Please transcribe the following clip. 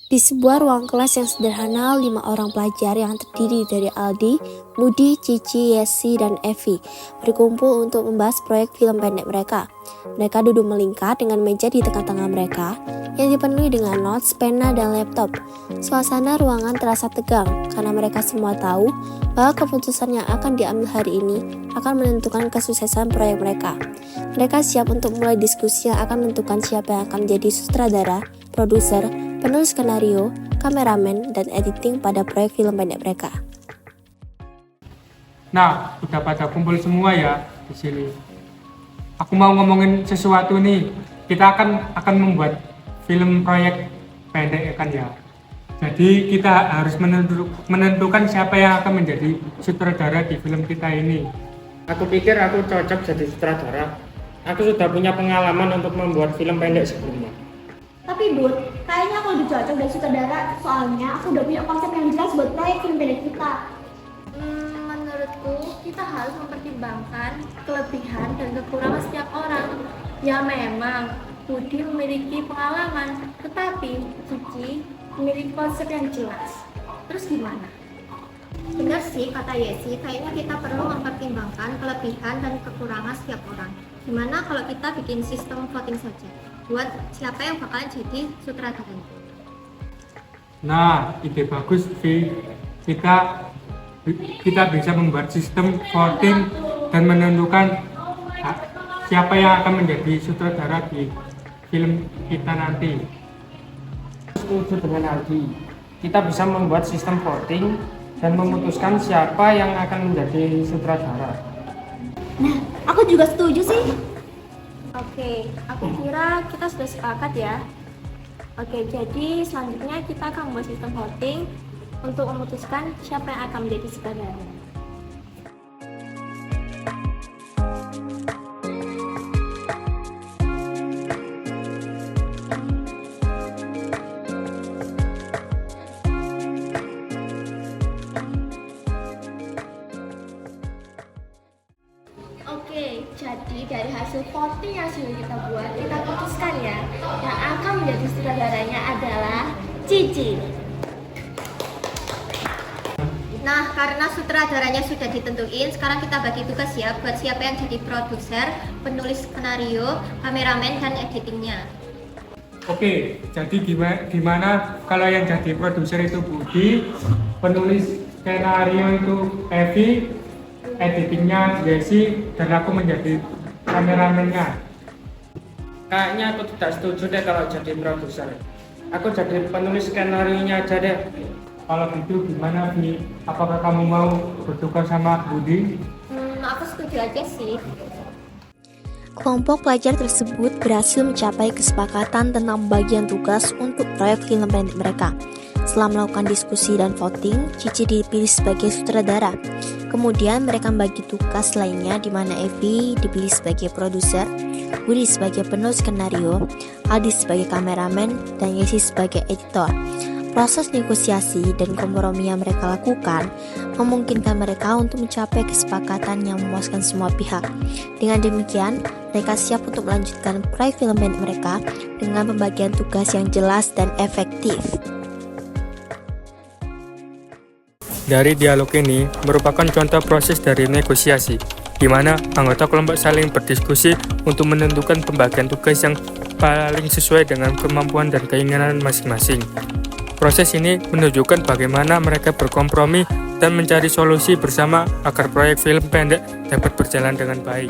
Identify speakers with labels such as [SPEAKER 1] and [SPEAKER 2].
[SPEAKER 1] Di sebuah ruang kelas yang sederhana, 5 orang pelajar yang terdiri dari Aldi, Mudi, Cici, Yesi, dan Evi berkumpul untuk membahas proyek film pendek mereka. Mereka duduk melingkar dengan meja di tengah-tengah mereka yang dipenuhi dengan notes, pena, dan laptop. Suasana ruangan terasa tegang karena mereka semua tahu bahwa keputusan yang akan diambil hari ini akan menentukan kesuksesan proyek mereka. Mereka siap untuk mulai diskusi yang akan menentukan siapa yang akan menjadi sutradara, produser, penulis skenario, kameramen, dan editing pada proyek film pendek mereka.
[SPEAKER 2] Nah, udah pada kumpul semua ya di sini. Aku mau ngomongin sesuatu nih. Kita akan membuat film proyek pendek kan ya. Jadi kita harus menentukan siapa yang akan menjadi sutradara di film kita ini.
[SPEAKER 3] Aku pikir aku cocok jadi sutradara. Aku sudah punya pengalaman untuk membuat film pendek sebelumnya.
[SPEAKER 4] Tapi Bud, kayaknya aku lebih cocok dari sutradara, soalnya aku udah punya konsep yang jelas buat proyek film pendek kita.
[SPEAKER 5] Menurutku, kita harus mempertimbangkan kelebihan dan kekurangan setiap orang. Ya memang, Budi memiliki pengalaman, tetapi Cici memiliki konsep yang jelas. Terus gimana?
[SPEAKER 6] Benar sih kata Yesi, kayaknya kita perlu mempertimbangkan kelebihan dan kekurangan setiap orang. Gimana kalau kita bikin sistem voting saja, buat siapa yang bakalan jadi sutradaranya.
[SPEAKER 2] Nah, ide bagus, Vi. Kita bisa membuat sistem voting dan menentukan siapa yang akan menjadi sutradara di film kita nanti.
[SPEAKER 3] Setuju dengan Aldi. Kita bisa membuat sistem voting dan memutuskan siapa yang akan menjadi sutradara.
[SPEAKER 4] Nah, aku juga setuju sih.
[SPEAKER 5] Oke, aku kira kita sudah sepakat ya. Oke, jadi selanjutnya kita akan membuat sistem voting untuk memutuskan siapa yang akan menjadi sutradara. Oke, jadi dari hasil voting yang sudah kita buat, kita putuskan ya, yang akan menjadi sutradaranya adalah Cici.
[SPEAKER 6] Nah, karena sutradaranya sudah ditentuin, sekarang kita bagi tugas ya buat siapa yang jadi produser, penulis skenario, kameramen, dan editingnya.
[SPEAKER 2] Oke, jadi gimana kalau yang jadi produser itu Budi, penulis skenario itu Evi, editingnya Yesi, dan aku menjadi kameramennya.
[SPEAKER 3] Kayaknya aku tidak setuju deh kalau jadi produser. Aku jadi penulis skenario-nya aja deh.
[SPEAKER 2] Kalau gitu gimana, Vi? Apakah kamu mau bertukar sama Budi?
[SPEAKER 6] Aku setuju aja sih.
[SPEAKER 1] Kelompok pelajar tersebut berhasil mencapai kesepakatan tentang bagian tugas untuk proyek film pendek mereka. Setelah melakukan diskusi dan voting, Cici dipilih sebagai sutradara. Kemudian mereka membagi tugas lainnya di mana Evi dipilih sebagai produser, Budi sebagai penulis skenario, Aldi sebagai kameramen, dan Yesi sebagai editor. Proses negosiasi dan kompromi yang mereka lakukan memungkinkan mereka untuk mencapai kesepakatan yang memuaskan semua pihak. Dengan demikian, mereka siap untuk melanjutkan proyek film pendek mereka dengan pembagian tugas yang jelas dan efektif.
[SPEAKER 2] Dari dialog ini merupakan contoh proses dari negosiasi, di mana anggota kelompok saling berdiskusi untuk menentukan pembagian tugas yang paling sesuai dengan kemampuan dan keinginan masing-masing. Proses ini menunjukkan bagaimana mereka berkompromi dan mencari solusi bersama agar proyek film pendek dapat berjalan dengan baik.